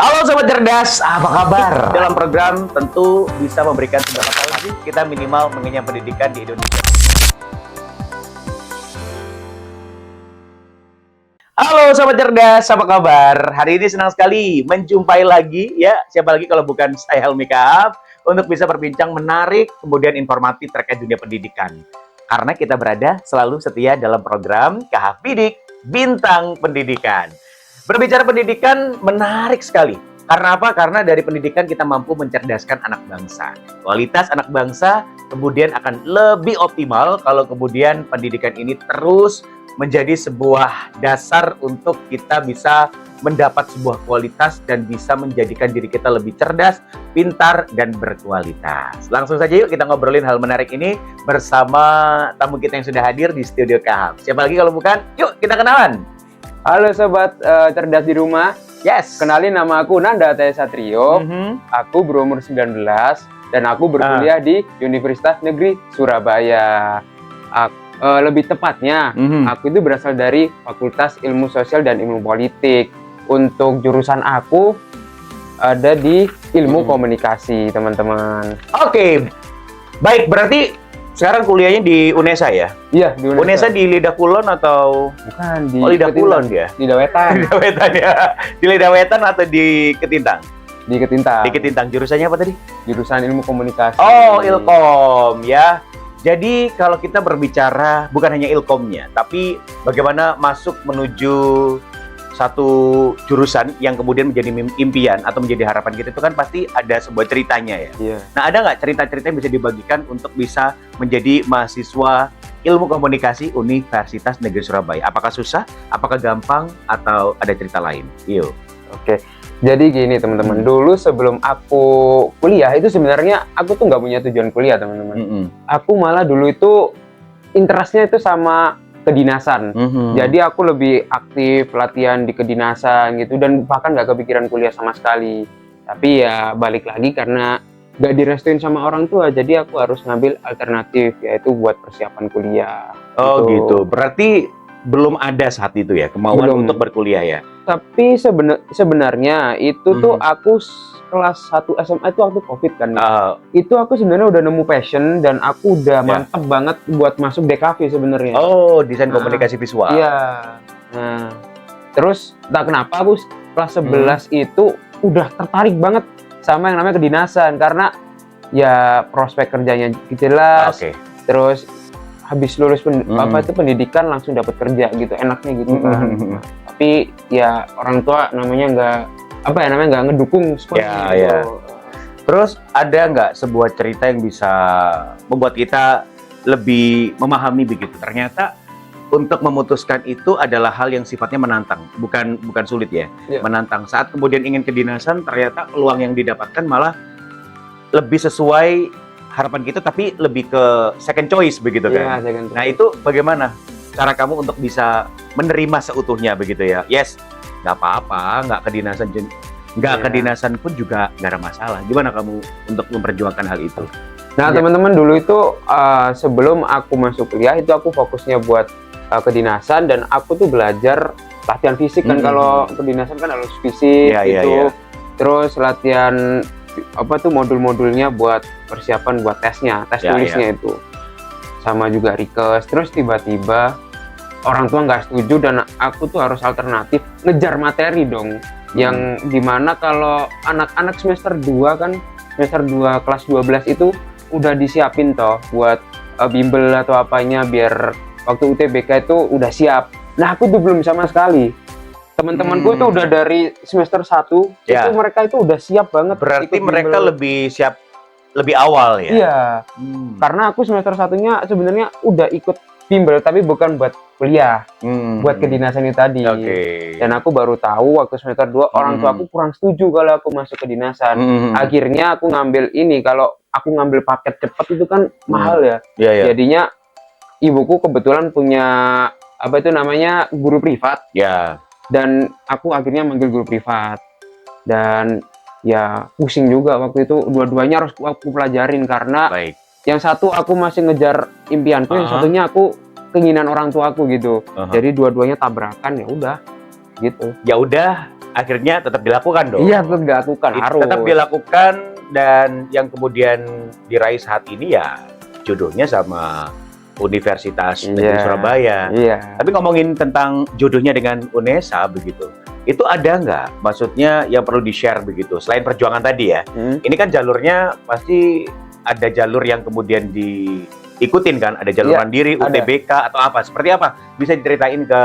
Halo Sobat Cerdas, apa kabar? Dalam program tentu bisa memberikan seberapa lagi kita minimal mengenyam pendidikan di Indonesia. Halo Sobat Cerdas, apa kabar? Hari ini senang sekali menjumpai lagi ya. Siapa lagi kalau bukan saya Helmi Kahaf untuk bisa berbincang menarik kemudian informatif terkait dunia pendidikan. Karena kita berada selalu setia dalam program Kahaf Bidik Bintang Pendidikan. Berbicara pendidikan menarik sekali. Karena apa? Karena dari pendidikan kita mampu mencerdaskan anak bangsa. Kualitas anak bangsa kemudian akan lebih optimal kalau kemudian pendidikan ini terus menjadi sebuah dasar untuk kita bisa mendapat sebuah kualitas dan bisa menjadikan diri kita lebih cerdas, pintar, dan berkualitas. Langsung saja yuk kita ngobrolin hal menarik ini bersama tamu kita yang sudah hadir di studio Kahaf. Siapa lagi kalau bukan? Yuk kita kenalan. Halo Sobat Cerdas di Rumah. Yes. Kenalin, nama aku Nanda Taya Satrio. Aku berumur 19 dan aku berkuliah di Universitas Negeri Surabaya. Lebih tepatnya, aku itu berasal dari Fakultas Ilmu Sosial dan Ilmu Politik. Untuk jurusan aku ada di Ilmu Komunikasi, teman-teman. Oke. Baik, berarti sekarang kuliahnya di UNESA ya? Iya, di UNESA di Lidah Kulon atau? Bukan, di Lidah Kulon dia? Lidah Wetan. Lidah Wetan ya? Di Lidah Wetan atau di Ketintang? Di Ketintang. Di Ketintang. Jurusannya apa tadi? Jurusan Ilmu Komunikasi. Oh, Ilkom ya. Jadi kalau kita berbicara bukan hanya Ilkomnya, tapi bagaimana masuk menuju satu jurusan yang kemudian menjadi impian atau menjadi harapan kita, itu kan pasti ada sebuah ceritanya ya. Iya. Nah, ada nggak cerita-cerita yang bisa dibagikan untuk bisa menjadi mahasiswa Ilmu Komunikasi Universitas Negeri Surabaya? Apakah susah, apakah gampang, atau ada cerita lain? Yuk. Oke, jadi gini teman-teman, dulu sebelum aku kuliah itu sebenarnya aku tuh nggak punya tujuan kuliah, teman-teman. Aku malah dulu itu interestnya itu sama kedinasan. Jadi aku lebih aktif latihan di kedinasan gitu, dan bahkan nggak kepikiran kuliah sama sekali. Tapi ya balik lagi, karena nggak direstuin sama orang tua, jadi aku harus ngambil alternatif, yaitu buat persiapan kuliah. Oh gitu. Berarti belum ada saat itu ya kemauan untuk berkuliah ya? Tapi sebenarnya itu tuh aku kelas 1 SMA itu waktu COVID kan. Itu aku sebenarnya udah nemu passion dan aku udah mantep banget buat masuk DKV sebenarnya. Oh, desain komunikasi visual. Iya. Nah, terus entah kenapa aku kelas 11 itu udah tertarik banget sama yang namanya kedinasan, karena ya prospek kerjanya jelas. Terus habis lulus pendidikan langsung dapat kerja gitu, enaknya gitu kan. Tapi ya orang tua namanya nggak ngedukung seperti itu. Terus ada nggak sebuah cerita yang bisa membuat kita lebih memahami begitu? Ternyata untuk memutuskan itu adalah hal yang sifatnya menantang, bukan sulit ya. Menantang. Saat kemudian ingin kedinasan, ternyata peluang yang didapatkan malah lebih sesuai harapan kita, tapi lebih ke second choice begitu kan. Nah, itu bagaimana cara kamu untuk bisa menerima seutuhnya begitu ya? Yes, nggak apa-apa, nggak kedinasan pun juga nggak ada masalah. Gimana kamu untuk memperjuangkan hal itu? Nah, teman-teman, dulu itu sebelum aku masuk kuliah itu aku fokusnya buat kedinasan, dan aku tuh belajar latihan fisik kan. Kalau kedinasan kan harus fisik gitu. Terus latihan modul-modulnya buat persiapan buat tes tulisnya itu, sama juga Rikes. Terus tiba-tiba orang tua nggak setuju dan aku tuh harus alternatif ngejar materi dong, yang dimana kalau anak-anak semester 2 kan, semester 2 kelas 12 itu udah disiapin toh buat bimbel atau apanya, biar waktu UTBK itu udah siap. Nah, aku tuh belum sama sekali. Teman-temanku itu udah dari semester 1 itu mereka itu udah siap banget. Berarti mereka lebih siap lebih awal ya? Iya. Karena aku semester 1-nya sebenarnya udah ikut bimbel, tapi bukan buat kuliah, buat kedinasan itu tadi. Dan aku baru tahu waktu semester 2 orang tua aku kurang setuju kalau aku masuk kedinasan. Akhirnya aku ngambil ini, kalau aku ngambil paket cepat itu kan mahal ya. Jadinya ibuku kebetulan punya guru privat. Dan aku akhirnya manggil guru privat, dan ya pusing juga waktu itu, dua-duanya harus aku pelajarin karena yang satu aku masih ngejar impianku, yang satunya aku keinginan orang tua aku gitu. Jadi dua-duanya tabrakan, ya udah gitu. Ya udah, akhirnya tetap dilakukan dong. Iya, tetap dilakukan, harus. Tetap dilakukan, dan yang kemudian diraih saat ini ya jodohnya sama Universitas Negeri Surabaya. Iya. Tapi ngomongin tentang jodohnya dengan UNESA begitu, itu ada nggak maksudnya yang perlu di-share begitu? Selain perjuangan tadi ya, ini kan jalurnya pasti ada jalur yang kemudian diikutin kan? Ada jalur mandiri, UTBK atau apa? Seperti apa? Bisa diceritain ke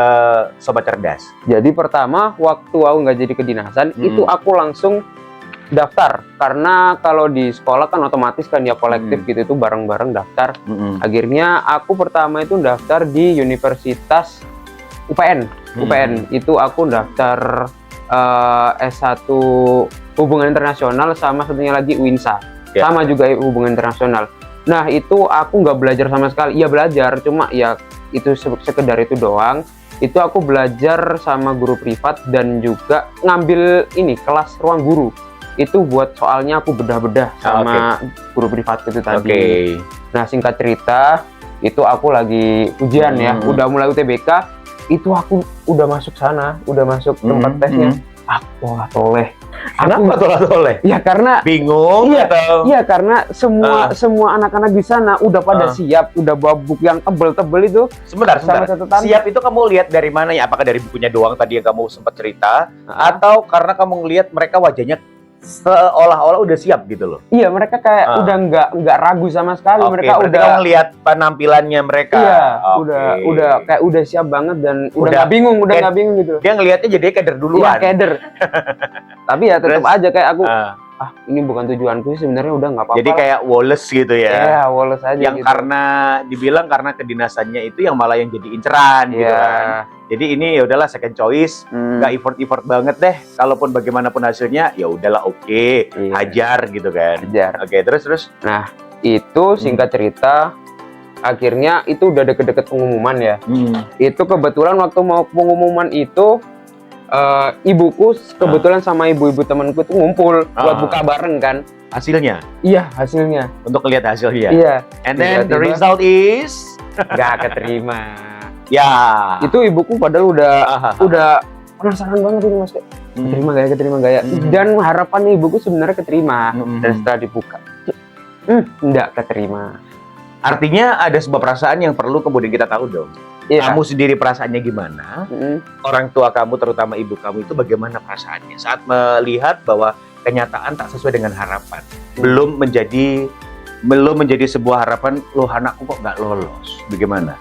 Sobat Cerdas. Jadi pertama, waktu aku nggak jadi kedinasan, itu aku langsung daftar. Karena kalau di sekolah kan otomatis kan ya kolektif gitu, itu bareng-bareng daftar. Akhirnya aku pertama itu daftar di Universitas UPN. UPN itu aku daftar S1 Hubungan Internasional, sama satunya lagi UINSA. Sama juga Hubungan Internasional. Nah, itu aku nggak belajar sama sekali. Iya belajar, cuma ya itu sekedar itu doang. Itu aku belajar sama guru privat dan juga ngambil ini kelas ruang guru. Itu buat soalnya aku bedah-bedah sama guru privat itu tadi. Nah, singkat cerita, itu aku lagi ujian ya, udah mulai UTBK, itu aku udah masuk sana, udah masuk tempat tesnya. Aku toleh. Kenapa toleh? Ya karena bingung atau? Iya, karena semua anak-anak di sana udah pada siap, udah bawa buku yang tebel-tebel itu. Sebentar. Siap itu kamu lihat dari mana ya? Apakah dari bukunya doang tadi yang kamu sempat cerita, atau karena kamu ngelihat mereka wajahnya seolah-olah udah siap gitu loh? Iya, mereka kayak udah nggak ragu sama sekali. Mereka udah ngelihat penampilannya mereka. Iya, udah siap banget dan udah nggak bingung, gitu. Dia ngelihatnya jadi keder duluan. Iya, keder. Tapi ya tetap aja kayak aku, ini bukan tujuanku sih sebenarnya, udah nggak apa-apa. Jadi kayak Wallace gitu ya. Iya, Wallace aja. Yang gitu. karena dibilang karena kedinasannya itu yang malah yang jadi inceran gitu kan. Jadi ini ya udahlah second choice, nggak effort banget deh. Kalaupun bagaimanapun hasilnya, ya udahlah hajar gitu kan. Hajar. Terus. Nah, itu singkat cerita, akhirnya itu udah deket-deket pengumuman ya. Itu kebetulan waktu mau pengumuman itu, ibuku kebetulan sama ibu-ibu temanku itu ngumpul buat buka bareng kan. Hasilnya? Iya, hasilnya. Untuk lihat hasilnya? Iya. And then the result is? Nggak keterima. Ya. Itu ibuku padahal udah penasaran banget ini Mas, keterima gak ya? Dan harapan ibuku sebenarnya keterima. Dan setelah dibuka, enggak keterima. Artinya ada sebuah perasaan yang perlu kemudian kita tahu dong. Kamu sendiri perasaannya gimana? Orang tua kamu, terutama ibu kamu, itu bagaimana perasaannya saat melihat bahwa kenyataan tak sesuai dengan harapan, belum menjadi sebuah harapan, loh anakku kok nggak lolos, bagaimana?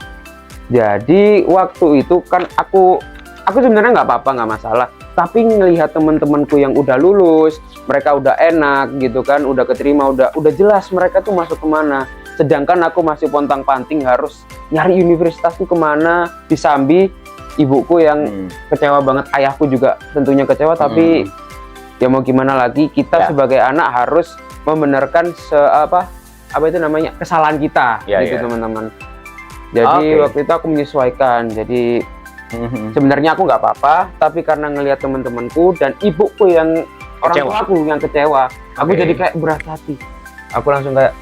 Jadi waktu itu kan aku sebenarnya nggak apa-apa, nggak masalah. Tapi ngelihat teman-temanku yang udah lulus, mereka udah enak gitu kan, udah keterima, udah jelas mereka tuh masuk kemana. Sedangkan aku masih pontang-panting harus nyari universitas tuh kemana, di Sambi. Ibuku yang kecewa banget, ayahku juga tentunya kecewa, tapi ya mau gimana lagi, kita sebagai anak harus membenarkan kesalahan kita gitu teman-teman. Jadi waktu itu aku menyesuaikan. Jadi sebenarnya aku nggak apa-apa, tapi karena ngelihat teman-temanku dan ibuku yang orang tuaku yang kecewa, aku jadi kayak berat hati. Aku langsung kayak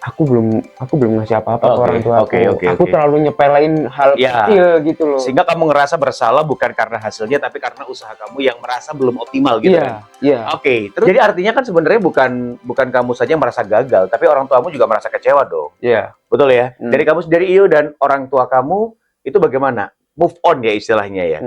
aku belum ngasih apa-apa ke orang tua aku. Terlalu nyepelein hal kecil gitu loh. Sehingga kamu ngerasa bersalah bukan karena hasilnya, tapi karena usaha kamu yang merasa belum optimal gitu kan? Terus jadi artinya kan sebenarnya bukan kamu saja yang merasa gagal, tapi orang tuamu juga merasa kecewa dong. Betul ya? Dari kamu sendiri, Iyo, dan orang tua kamu itu bagaimana? Move on ya istilahnya ya.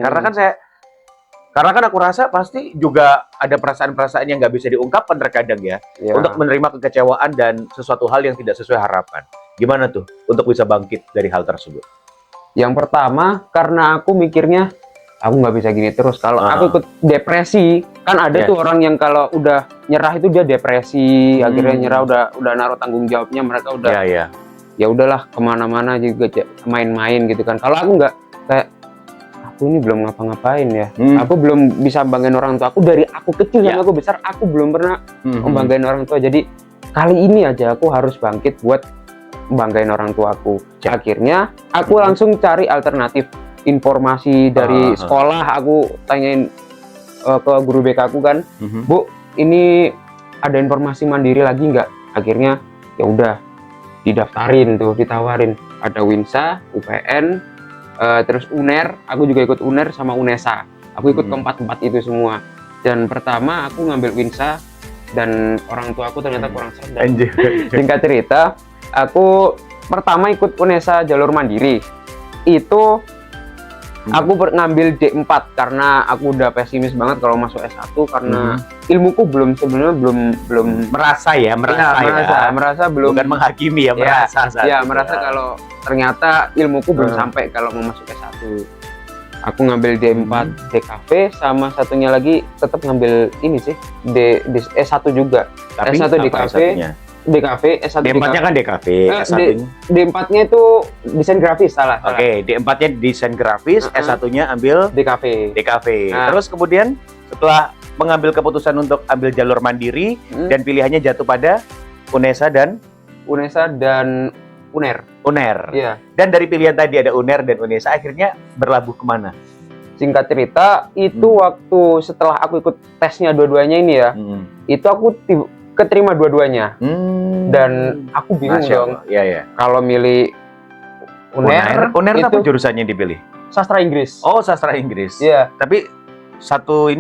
Karena kan aku rasa pasti juga ada perasaan-perasaan yang nggak bisa diungkapkan terkadang ya, untuk menerima kekecewaan dan sesuatu hal yang tidak sesuai harapan. Gimana tuh untuk bisa bangkit dari hal tersebut? Yang pertama, karena aku mikirnya aku nggak bisa gini terus. Kalau aku ikut depresi, kan ada tuh orang yang kalau udah nyerah itu dia depresi, akhirnya nyerah, udah naruh tanggung jawabnya, mereka udah ya udahlah kemana-mana juga main-main gitu kan. Kalau aku nggak, kayak aku ini belum ngapa-ngapain ya. Aku belum bisa banggain orang tua aku dari aku kecil sampai aku besar, aku belum pernah membanggain orang tua. Jadi kali ini aja aku harus bangkit buat membanggain orang tuaku. Akhirnya aku langsung cari alternatif informasi dari sekolah. Aku tanyain ke guru BK aku kan, Bu, ini ada informasi mandiri lagi nggak? Akhirnya ya udah didaftarin tuh, ditawarin. Ada UINSA, UPN, terus UNER, aku juga ikut UNER sama UNESA. Aku ikut ke empat itu semua. Dan pertama aku ngambil Winsa dan orang tua aku ternyata kurang cerdas. Anjir. Singkat cerita, aku pertama ikut UNESA jalur mandiri. Itu aku ngambil D4 karena aku udah pesimis banget kalau masuk S1 karena ilmuku sebenarnya belum merasa belum, bukan menghakimi ya, merasa saat ya itu. Merasa kalau ternyata ilmuku belum sampai kalau mau masuk S1. Aku ngambil D4 DKV sama satunya lagi tetap ngambil ini sih S1 juga. Tapi S1 DKV, DKV, S1 D4-nya kan DKV, D4-nya itu desain grafis salah. Oke, D4-nya desain grafis, S1-nya ambil DKV. Nah. Terus kemudian setelah mengambil keputusan untuk ambil jalur mandiri dan pilihannya jatuh pada UNESA dan UNER. Iya. Dan dari pilihan tadi ada UNER dan UNESA, akhirnya berlabuh kemana? Singkat cerita, itu waktu setelah aku ikut tesnya dua-duanya ini ya, itu aku keterima dua-duanya. Dan aku bingung dong. Iya. Kalau milih UNER itu apa jurusannya yang dipilih? Sastra Inggris. Oh, sastra Inggris. Iya. Tapi satu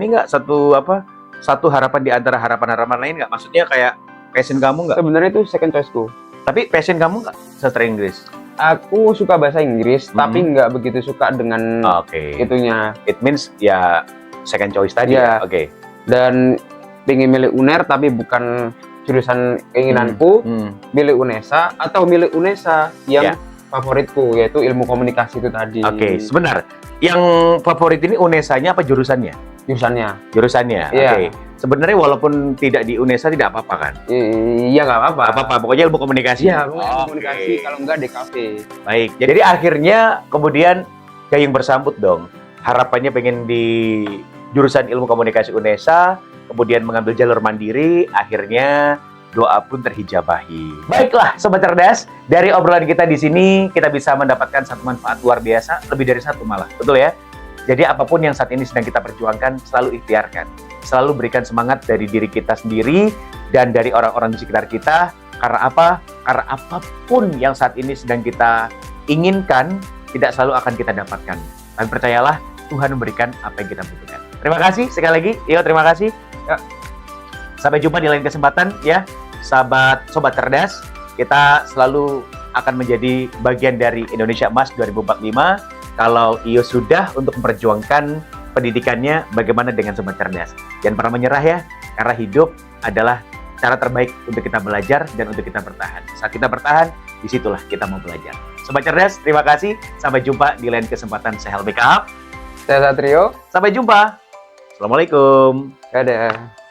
harapan di antara harapan-harapan lain nggak? Maksudnya kayak passion kamu nggak? Sebenarnya itu second choice-ku. Tapi passion kamu nggak sastra Inggris? Aku suka bahasa Inggris, tapi nggak begitu suka dengan itunya. It means ya second choice tadi ya. Oke. Dan pengen milih UNER tapi bukan jurusan keinginanku, milih UNESA atau milih UNESA yang favoritku yaitu ilmu komunikasi itu tadi. Oke, sebentar. Yang favorit ini UNESA-nya apa jurusannya? Jurusannya. Iya. Oke. Sebenarnya walaupun tidak di UNESA tidak apa-apa kan? Iya, nggak apa-apa. Apa-apa, pokoknya ilmu komunikasi. Iya, komunikasi, kalau enggak DKV. Baik. Jadi akhirnya kemudian yang bersambut dong. Harapannya pengen di jurusan ilmu komunikasi UNESA, kemudian mengambil jalur mandiri, akhirnya doa pun terhijabahi. Baiklah, sobat cerdas, dari obrolan kita di sini kita bisa mendapatkan satu manfaat luar biasa, lebih dari satu malah. Betul ya? Jadi apapun yang saat ini sedang kita perjuangkan, selalu ikhtiarkan. Selalu berikan semangat dari diri kita sendiri dan dari orang-orang di sekitar kita. Karena apa? Karena apapun yang saat ini sedang kita inginkan, tidak selalu akan kita dapatkan. Dan percayalah, Tuhan memberikan apa yang kita butuhkan. Terima kasih sekali lagi. Terima kasih. Ya. Sampai jumpa di lain kesempatan ya, sobat cerdas. Kita selalu akan menjadi bagian dari Indonesia Emas 2045. Kalau Iyo sudah untuk memperjuangkan pendidikannya, bagaimana dengan sobat cerdas? Jangan pernah menyerah ya, karena hidup adalah cara terbaik untuk kita belajar dan untuk kita bertahan. Saat kita bertahan, disitulah kita mau belajar. Sobat cerdas, terima kasih. Sampai jumpa di lain kesempatan. Saya Helmi Kahab. Saya Satrio. Sampai jumpa. Assalamualaikum. Dadah.